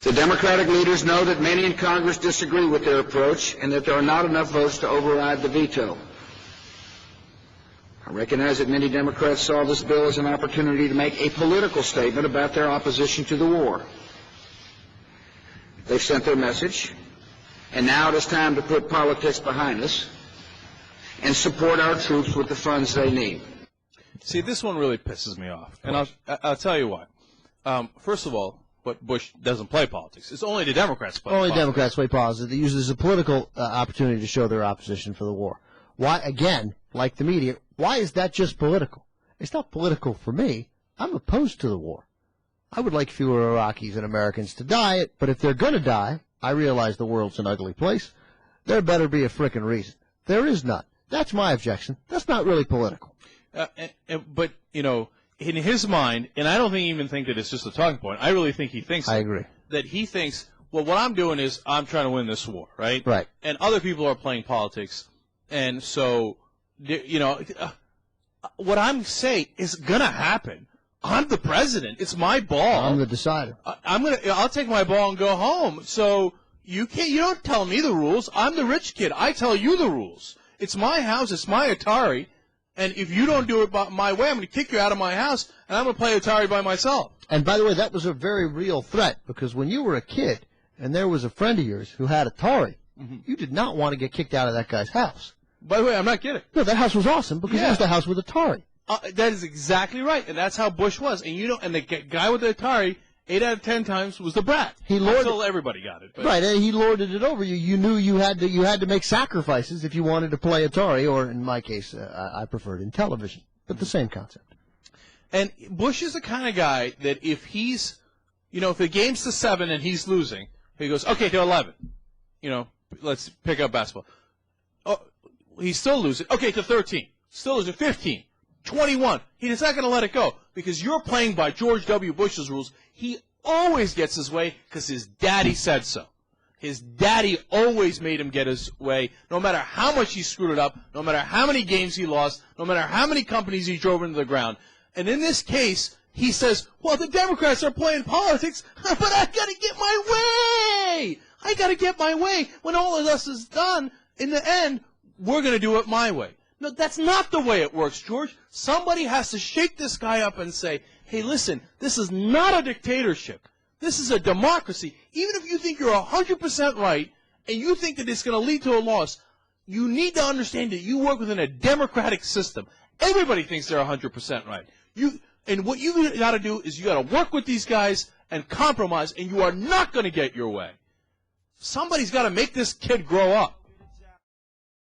The Democratic leaders know that many in Congress disagree with their approach and that there are not enough votes to override the veto. I recognize that many Democrats saw this bill as an opportunity to make a political statement about their opposition to the war. They've sent their message, and now it is time to put politics behind us and support our troops with the funds they need. See, this one really pisses me off, and I'll tell you why. First of all, but Bush doesn't play politics. It's only the Democrats play politics. Only Democrats play politics. They use it as a political opportunity to show their opposition for the war. Why, again, like the media, why is that just political? It's not political for me. I'm opposed to the war. I would like fewer Iraqis and Americans to die, but if they're going to die, I realize the world's an ugly place. There better be a frickin' reason. There is none. That's my objection. That's not really political. But, you know, in his mind, and I don't even think that it's just a talking point. I really think he thinks I agree. That he thinks, well, what I'm doing is I'm trying to win this war, right? Right. And other people are playing politics. And so, you know, what I'm saying is going to happen. I'm the president. It's my ball. I'm the decider. I'll take my ball and go home. So you don't tell me the rules. I'm the rich kid. I tell you the rules. It's my house. It's my Atari. And if you don't do it my way, I'm going to kick you out of my house, and I'm going to play Atari by myself. And by the way, that was a very real threat, because when you were a kid and there was a friend of yours who had Atari, you did not want to get kicked out of that guy's house. By the way, I'm not kidding. No, that house was awesome because it was the house with Atari. That is exactly right, and that's how Bush was. And and the guy with the Atari, 8 out of 10 times was the brat. Until everybody got it. But. Right, and he lorded it over you. You knew you had to make sacrifices if you wanted to play Atari, or in my case, I preferred in television. But the same concept. And Bush is the kind of guy that if he's, if the game's to 7 and he's losing, he goes, okay, to 11. Let's pick up basketball. Oh, he's still losing. Okay, to 13. Still losing. 15. 21. He's not going to let it go because you're playing by George W. Bush's rules. He always gets his way because his daddy said so. His daddy always made him get his way, no matter how much he screwed it up, no matter how many games he lost, no matter how many companies he drove into the ground. And in this case, he says, well, the Democrats are playing politics, but I got to get my way. I got to get my way. When all of this is done, in the end, we're going to do it my way. No, that's not the way it works, George. Somebody has to shake this guy up and say, hey, listen, this is not a dictatorship. This is a democracy. Even if you think you're 100% right and you think that it's going to lead to a loss, you need to understand that you work within a democratic system. Everybody thinks they're 100% right. And what you got to do is you got to work with these guys and compromise, and you are not going to get your way. Somebody's got to make this kid grow up.